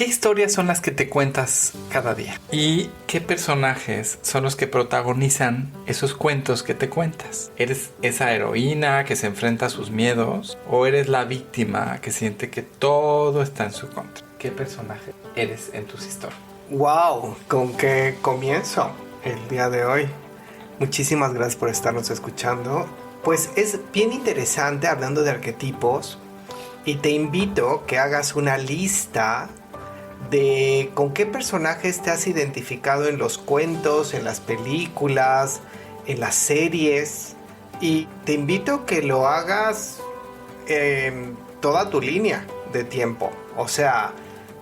¿Qué historias son las que te cuentas cada día? ¿Y qué personajes son los que protagonizan esos cuentos que te cuentas? ¿Eres esa heroína que se enfrenta a sus miedos? ¿O eres la víctima que siente que todo está en su contra? ¿Qué personaje eres en tus historias? ¡Wow! ¿Con qué comienzo el día de hoy? Muchísimas gracias por estarnos escuchando. Pues es bien interesante hablando de arquetipos y te invito que hagas una lista de con qué personajes te has identificado en los cuentos, en las películas, en las series, y te invito que lo hagas en toda tu línea de tiempo, o sea,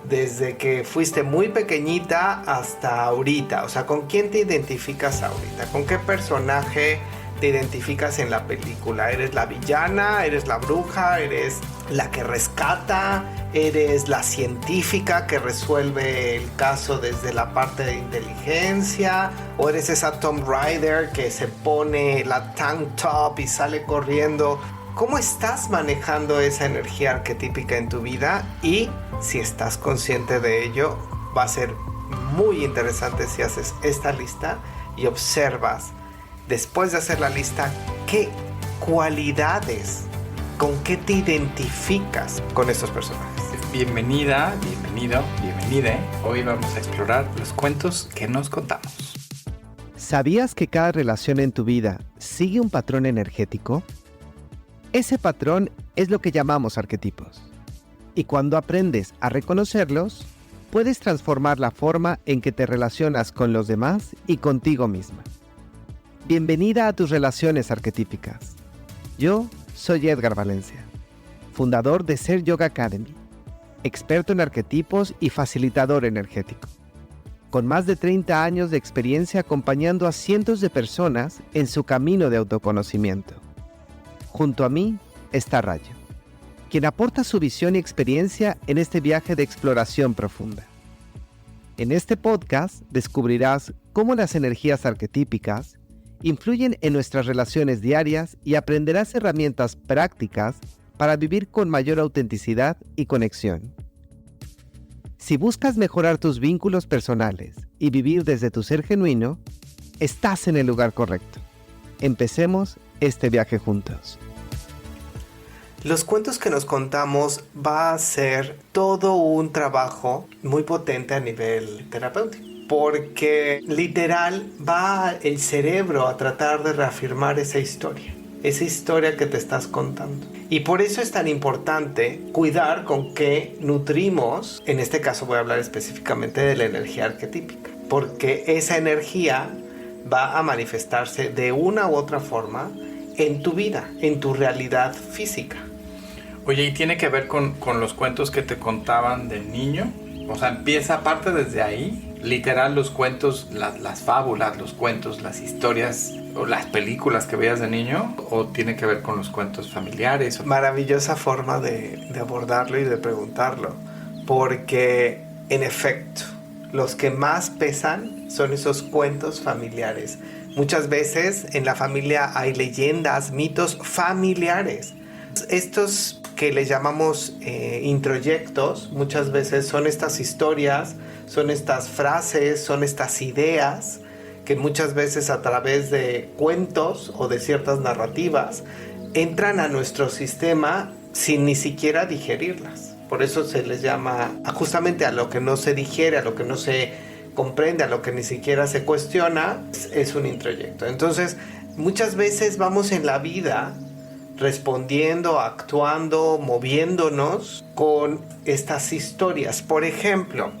desde que fuiste muy pequeñita hasta ahorita. O sea, ¿con quién te identificas ahorita? ¿Con qué personaje te identificas en la película? ¿Eres la villana? ¿Eres la bruja? ¿Eres la que rescata? ¿Eres la científica que resuelve el caso desde la parte de inteligencia? ¿O eres esa Tomb Raider que se pone la tank top y sale corriendo? ¿Cómo estás manejando esa energía arquetípica en tu vida? Y si estás consciente de ello, va a ser muy interesante si haces esta lista y observas, después de hacer la lista, qué cualidades, con qué te identificas con estos personajes. Bienvenida, bienvenido, bienvenida. Hoy vamos a explorar los cuentos que nos contamos. ¿Sabías que cada relación en tu vida sigue un patrón energético? Ese patrón es lo que llamamos arquetipos. Y cuando aprendes a reconocerlos, puedes transformar la forma en que te relacionas con los demás y contigo misma. Bienvenida a tus relaciones arquetípicas. Yo soy Edgar Valencia, fundador de Ser Yoga Academy, experto en arquetipos y facilitador energético, con más de 30 años de experiencia acompañando a cientos de personas en su camino de autoconocimiento. Junto a mí está Rayo, quien aporta su visión y experiencia en este viaje de exploración profunda. En este podcast descubrirás cómo las energías arquetípicas influyen en nuestras relaciones diarias y aprenderás herramientas prácticas para vivir con mayor autenticidad y conexión. Si buscas mejorar tus vínculos personales y vivir desde tu ser genuino, estás en el lugar correcto. Empecemos este viaje juntos. Los cuentos que nos contamos va a ser todo un trabajo muy potente a nivel terapéutico, porque literal va el cerebro a tratar de reafirmar esa historia que te estás contando. Y por eso es tan importante cuidar con qué nutrimos. En este caso voy a hablar específicamente de la energía arquetípica, porque esa energía va a manifestarse de una u otra forma en tu vida, en tu realidad física. Oye, ¿y tiene que ver con los cuentos que te contaban de niño? O sea, empieza aparte desde ahí, literal, los cuentos, las fábulas, los cuentos, las historias o las películas que veías de niño, ¿o tiene que ver con los cuentos familiares? Maravillosa forma de abordarlo y de preguntarlo, porque en efecto, los que más pesan son esos cuentos familiares. Muchas veces en la familia hay leyendas, mitos familiares. Estos que les llamamos introyectos, muchas veces son estas historias, son estas frases, son estas ideas que muchas veces a través de cuentos o de ciertas narrativas entran a nuestro sistema sin ni siquiera digerirlas. Por eso se les llama justamente a lo que no se digiere, a lo que no se comprende, a lo que ni siquiera se cuestiona, es un introyecto. Entonces, muchas veces vamos en la vida respondiendo, actuando, moviéndonos con estas historias. Por ejemplo,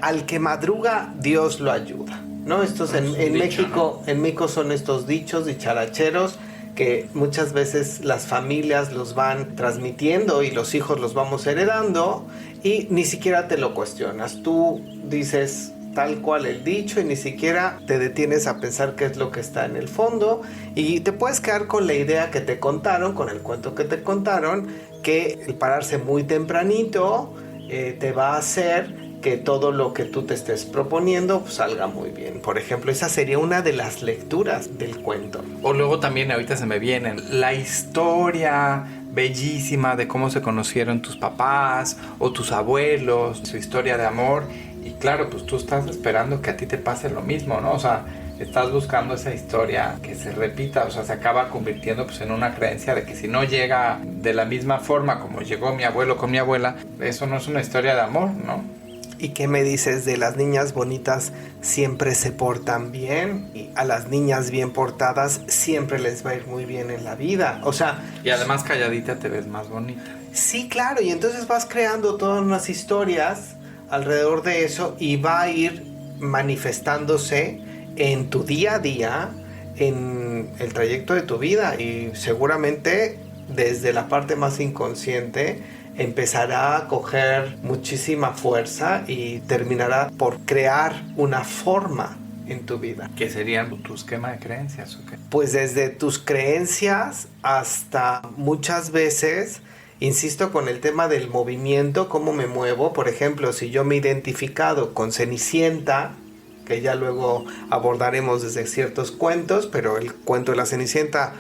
al que madruga, Dios lo ayuda, ¿no? Estos en México, ¿no? En México son estos dichos dicharacheros que muchas veces las familias los van transmitiendo y los hijos los vamos heredando y ni siquiera te lo cuestionas. Tú dices tal cual el dicho y ni siquiera te detienes a pensar qué es lo que está en el fondo, y te puedes quedar con la idea que te contaron, con el cuento que te contaron, que el pararse muy tempranito te va a hacer que todo lo que tú te estés proponiendo salga muy bien. Por ejemplo, esa sería una de las lecturas del cuento. O luego también ahorita se me vienen la historia bellísima de cómo se conocieron tus papás o tus abuelos, su historia de amor. Y claro, pues tú estás esperando que a ti te pase lo mismo, ¿no? O sea, estás buscando esa historia que se repita, o sea, se acaba convirtiendo pues en una creencia de que si no llega de la misma forma como llegó mi abuelo con mi abuela, eso no es una historia de amor, ¿no? ¿Y qué me dices de las niñas bonitas siempre se portan bien? Y a las niñas bien portadas siempre les va a ir muy bien en la vida. O sea... Y además calladita te ves más bonita. Sí, claro, y entonces vas creando todas unas historias alrededor de eso y va a ir manifestándose en tu día a día, en el trayecto de tu vida, y seguramente desde la parte más inconsciente empezará a coger muchísima fuerza y terminará por crear una forma en tu vida. ¿Qué serían tu esquema de creencias o qué? Pues desde tus creencias hasta muchas veces, insisto con el tema del movimiento, cómo me muevo. Por ejemplo, si yo me he identificado con Cenicienta, que ya luego abordaremos desde ciertos cuentos, pero el cuento de la Cenicienta,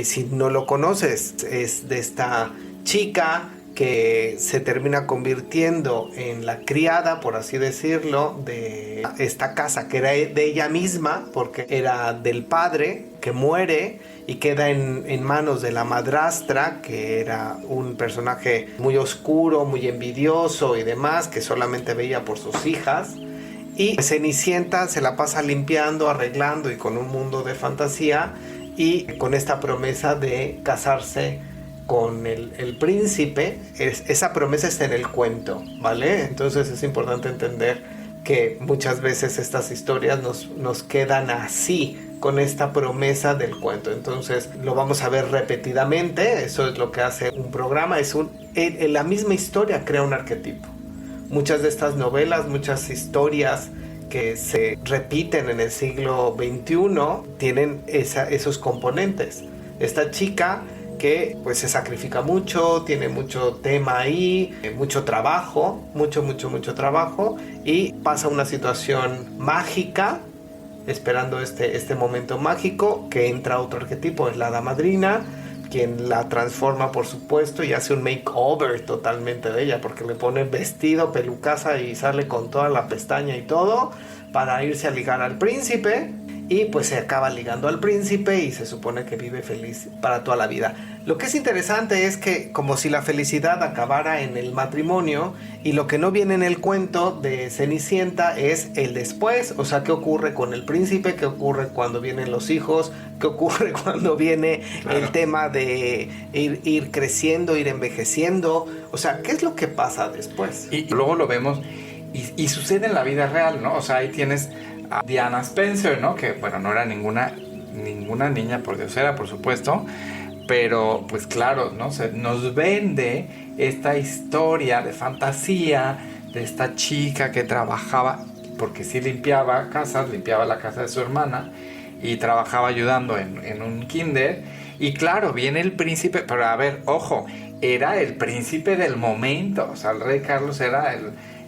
si no lo conoces, es de esta chica que se termina convirtiendo en la criada, por así decirlo, de esta casa que era de ella misma, porque era del padre, que muere y queda en manos de la madrastra, que era un personaje muy oscuro, muy envidioso y demás, que solamente veía por sus hijas. Y Cenicienta se la pasa limpiando, arreglando y con un mundo de fantasía y con esta promesa de casarse con el príncipe. Esa promesa está en el cuento, ¿vale? Entonces es importante entender que muchas veces estas historias nos quedan así, con esta promesa del cuento. Entonces lo vamos a ver repetidamente. Eso es lo que hace un programa. La misma historia crea un arquetipo. Muchas de estas novelas, muchas historias que se repiten en el siglo XXI tienen esos componentes. Esta chica que pues se sacrifica mucho, tiene mucho tema ahí, mucho trabajo, mucho trabajo, y pasa una situación mágica, esperando este momento mágico, que entra otro arquetipo, es la hada madrina, quien la transforma, por supuesto, y hace un makeover totalmente de ella, porque le pone vestido, pelucaza y sale con toda la pestaña y todo para irse a ligar al príncipe, y pues se acaba ligando al príncipe y se supone que vive feliz para toda la vida. Lo que es interesante es que como si la felicidad acabara en el matrimonio, y lo que no viene en el cuento de Cenicienta es el después, o sea, qué ocurre con el príncipe, qué ocurre cuando vienen los hijos, qué ocurre cuando viene el tema de ir creciendo, ir envejeciendo, o sea, qué es lo que pasa después. Y luego lo vemos y sucede en la vida real, ¿no? O sea, ahí tienes a Diana Spencer, ¿no? Que, bueno, no era ninguna niña pordiosera, por supuesto, pero, pues claro, ¿no? Nos vende esta historia de fantasía de esta chica que trabajaba, porque sí limpiaba casas, limpiaba la casa de su hermana y trabajaba ayudando en un kinder. Y claro, viene el príncipe, pero a ver, ojo, era el príncipe del momento, o sea, el rey Carlos era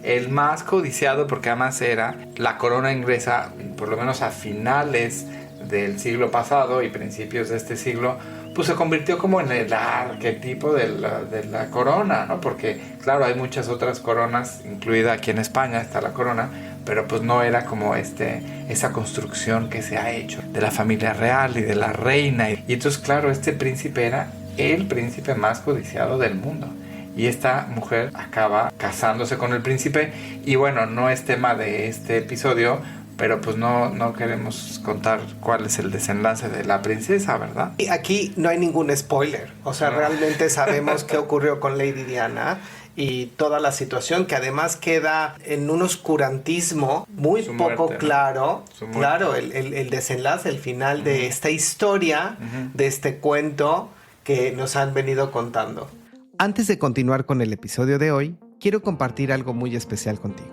el más codiciado, porque además era la corona inglesa, por lo menos a finales del siglo pasado y principios de este siglo, pues se convirtió como en el arquetipo de la corona, ¿no? Porque claro, hay muchas otras coronas, incluida aquí en España está la corona, pero pues no era como esa construcción que se ha hecho de la familia real y de la reina. Y entonces claro, este príncipe era el príncipe más codiciado del mundo. Y esta mujer acaba casándose con el príncipe. Y bueno, no es tema de este episodio, pero pues no queremos contar cuál es el desenlace de la princesa, ¿verdad? Y aquí no hay ningún spoiler. O sea, no. Realmente sabemos qué ocurrió con Lady Diana y toda la situación, que además queda en un oscurantismo muy poco muerte, claro. ¿No? Claro, el desenlace, el final de esta historia, de este cuento que nos han venido contando. Antes de continuar con el episodio de hoy, quiero compartir algo muy especial contigo.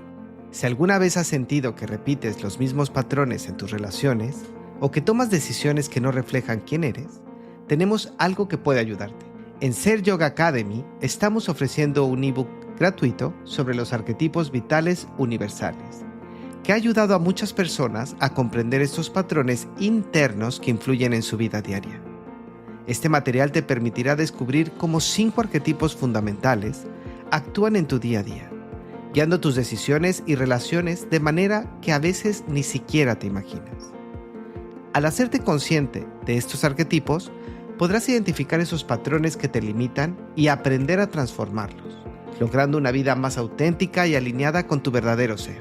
Si alguna vez has sentido que repites los mismos patrones en tus relaciones o que tomas decisiones que no reflejan quién eres, tenemos algo que puede ayudarte. En Ser Yoga Academy estamos ofreciendo un ebook gratuito sobre los arquetipos vitales universales, que ha ayudado a muchas personas a comprender estos patrones internos que influyen en su vida diaria. Este material te permitirá descubrir cómo 5 arquetipos fundamentales actúan en tu día a día, guiando tus decisiones y relaciones de manera que a veces ni siquiera te imaginas. Al hacerte consciente de estos arquetipos, podrás identificar esos patrones que te limitan y aprender a transformarlos, logrando una vida más auténtica y alineada con tu verdadero ser.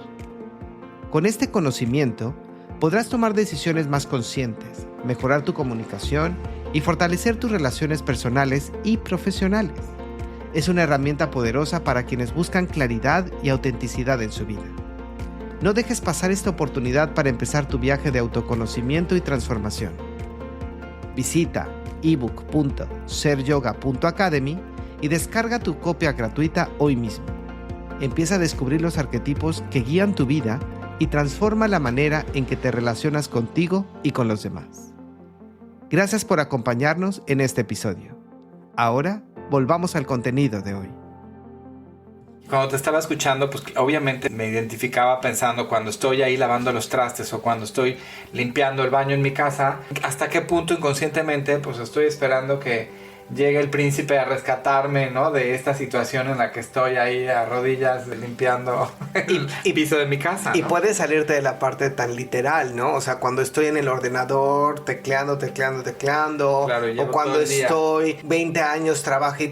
Con este conocimiento, podrás tomar decisiones más conscientes, mejorar tu comunicación y fortalecer tus relaciones personales y profesionales. Es una herramienta poderosa para quienes buscan claridad y autenticidad en su vida. No dejes pasar esta oportunidad para empezar tu viaje de autoconocimiento y transformación. Visita ebook.seryoga.academy y descarga tu copia gratuita hoy mismo. Empieza a descubrir los arquetipos que guían tu vida y transforma la manera en que te relacionas contigo y con los demás. Gracias por acompañarnos en este episodio. Ahora, volvamos al contenido de hoy. Cuando te estaba escuchando, pues obviamente me identificaba pensando cuando estoy ahí lavando los trastes o cuando estoy limpiando el baño en mi casa, hasta qué punto inconscientemente pues estoy esperando que llegue el príncipe a rescatarme, ¿no? De esta situación en la que estoy ahí a rodillas limpiando el piso de mi casa, ¿no? Y puede salirte de la parte tan literal, ¿no? O sea, cuando estoy en el ordenador tecleando, claro, o cuando estoy 20 años trabaje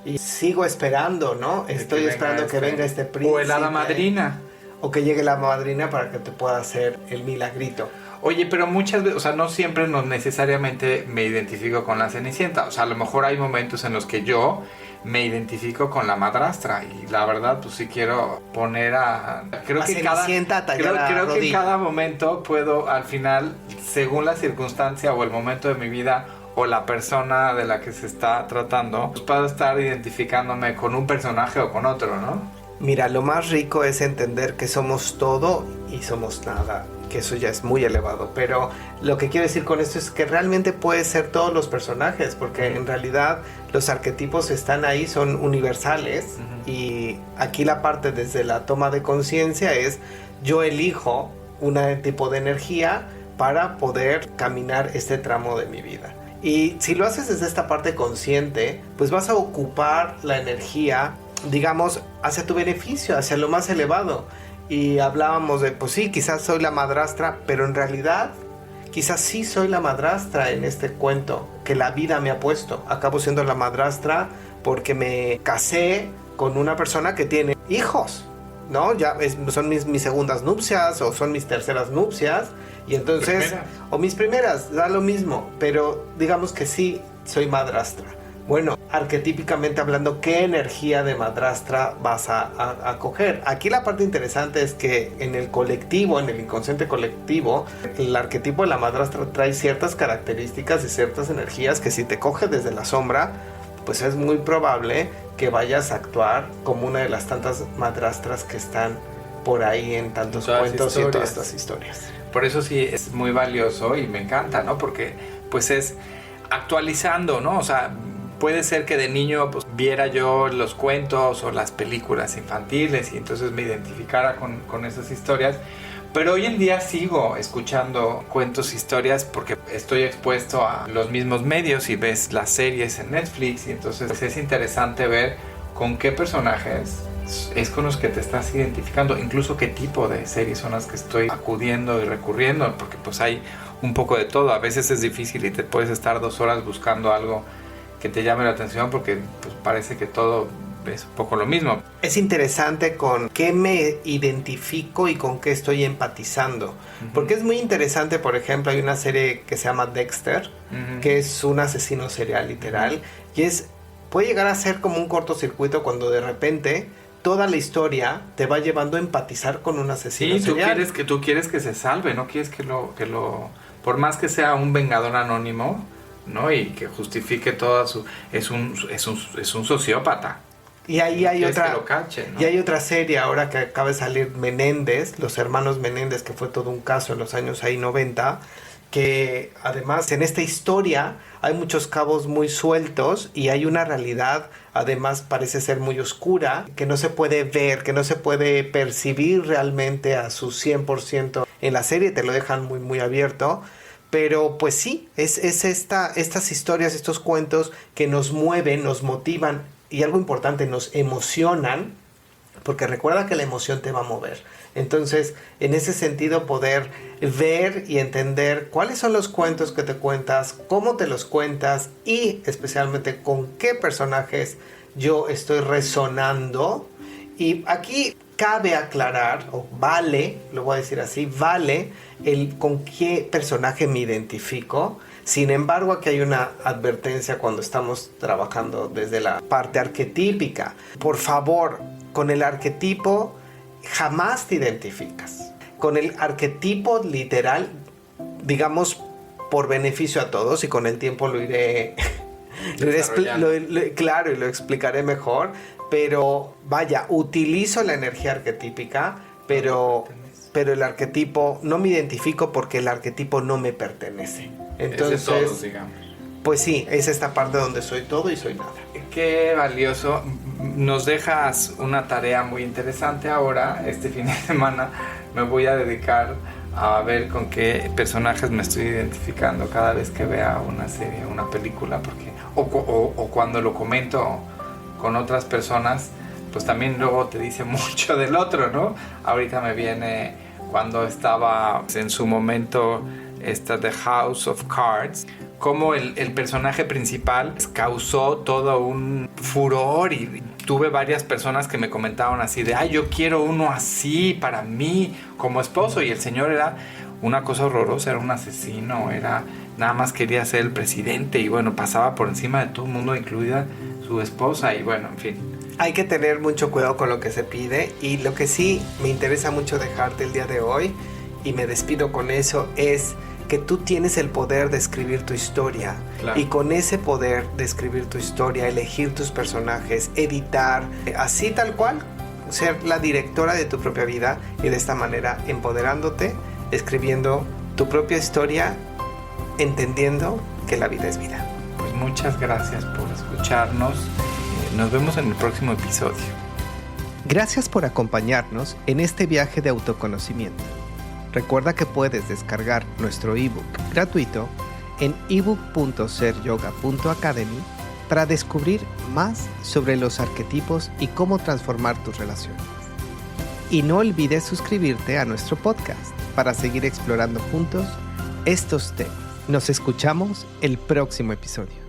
y sigo esperando, ¿no? Estoy esperando que venga este príncipe. O el hada madrina. O que llegue la madrina para que te pueda hacer el milagrito. Oye, pero muchas veces, o sea, no siempre necesariamente me identifico con la Cenicienta. O sea, a lo mejor hay momentos en los que yo me identifico con la madrastra. Y la verdad, pues sí quiero poner a... Creo que en cada momento puedo, al final, según la circunstancia o el momento de mi vida o la persona de la que se está tratando, pues puedo estar identificándome con un personaje o con otro, ¿no? Mira, lo más rico es entender que somos todo y somos nada, que eso ya es muy elevado, pero lo que quiero decir con esto es que realmente puede ser todos los personajes, porque en realidad los arquetipos están ahí, son universales, y aquí la parte desde la toma de conciencia es yo elijo un tipo de energía para poder caminar este tramo de mi vida. Y si lo haces desde esta parte consciente, pues vas a ocupar la energía, digamos, hacia tu beneficio, hacia lo más elevado. Y hablábamos de, pues sí, quizás soy la madrastra, pero en realidad quizás sí soy la madrastra en este cuento que la vida me ha puesto. Acabo siendo la madrastra porque me casé con una persona que tiene hijos, ¿no? Son mis segundas nupcias o son mis terceras nupcias, y entonces, o mis primeras, da lo mismo, pero digamos que sí soy madrastra. Bueno, arquetípicamente hablando, ¿qué energía de madrastra vas a coger? Aquí la parte interesante es que en el colectivo, en el inconsciente colectivo, el arquetipo de la madrastra trae ciertas características y ciertas energías que si te coge desde la sombra, pues es muy probable que vayas a actuar como una de las tantas madrastras que están por ahí en tantos cuentos y en todas estas historias. Por eso sí es muy valioso y me encanta, ¿no? Porque pues es actualizando, ¿no? O sea, puede ser que de niño pues, viera yo los cuentos o las películas infantiles y entonces me identificara con esas historias, pero hoy en día sigo escuchando cuentos, historias, porque estoy expuesto a los mismos medios y ves las series en Netflix, y entonces pues, es interesante ver con qué personajes es con los que te estás identificando, incluso qué tipo de series son las que estoy acudiendo y recurriendo, porque pues hay un poco de todo. A veces es difícil y te puedes estar 2 horas buscando algo que te llame la atención porque pues, parece que todo es un poco lo mismo. Es interesante con qué me identifico y con qué estoy empatizando. Porque es muy interesante, por ejemplo, hay una serie que se llama Dexter, que es un asesino serial literal, y puede llegar a ser como un cortocircuito cuando de repente toda la historia te va llevando a empatizar con un asesino serial. Sí, tú quieres que se salve, no quieres que lo por más que sea un vengador anónimo, ¿no? Y que justifique toda su... Es un sociópata. Y ahí hay otra... Que lo cache, ¿no? Y hay otra serie ahora que acaba de salir, Menéndez, los hermanos Menéndez, que fue todo un caso en los años 90, que además en esta historia hay muchos cabos muy sueltos y hay una realidad, además parece ser muy oscura, que no se puede ver, que no se puede percibir realmente a su 100%. En la serie te lo dejan muy muy abierto, Pero pues sí, es estas historias, estos cuentos que nos mueven, nos motivan y algo importante, nos emocionan, porque recuerda que la emoción te va a mover. Entonces, en ese sentido, poder ver y entender cuáles son los cuentos que te cuentas, cómo te los cuentas y especialmente con qué personajes yo estoy resonando. Y aquí cabe aclarar, o vale, lo voy a decir así, vale el con qué personaje me identifico. Sin embargo, aquí hay una advertencia cuando estamos trabajando desde la parte arquetípica. Por favor, con el arquetipo jamás te identificas. Con el arquetipo literal, digamos, por beneficio a todos, y con el tiempo lo iré claro, y lo explicaré mejor. Pero vaya, utilizo la energía arquetípica, pero el arquetipo no me identifico porque el arquetipo no me pertenece. Entonces, todos, digamos. Pues sí, es esta parte donde soy todo y soy nada. Qué valioso. Nos dejas una tarea muy interesante ahora. Este fin de semana me voy a dedicar a ver con qué personajes me estoy identificando cada vez que vea una serie, una película, porque o cuando lo comento con otras personas, pues también luego te dice mucho del otro, ¿no? Ahorita me viene cuando estaba en su momento The House of Cards, como el personaje principal causó todo un furor y tuve varias personas que me comentaban así de, ay, yo quiero uno así para mí como esposo, y el señor era una cosa horrorosa, era un asesino, nada más quería ser el presidente y bueno, pasaba por encima de todo el mundo, incluida su esposa, y bueno, en fin. Hay que tener mucho cuidado con lo que se pide, y lo que sí me interesa mucho dejarte el día de hoy, y me despido con eso, es que tú tienes el poder de escribir tu historia. Claro. Y con ese poder de escribir tu historia, elegir tus personajes, editar, así tal cual, ser la directora de tu propia vida, y de esta manera empoderándote, escribiendo tu propia historia, entendiendo que la vida es vida. Pues muchas gracias por escucharnos. Nos vemos en el próximo episodio. Gracias por acompañarnos en este viaje de autoconocimiento. Recuerda que puedes descargar nuestro ebook gratuito en ebook.seryoga.academy para descubrir más sobre los arquetipos y cómo transformar tus relaciones. Y no olvides suscribirte a nuestro podcast para seguir explorando juntos estos temas. Nos escuchamos el próximo episodio.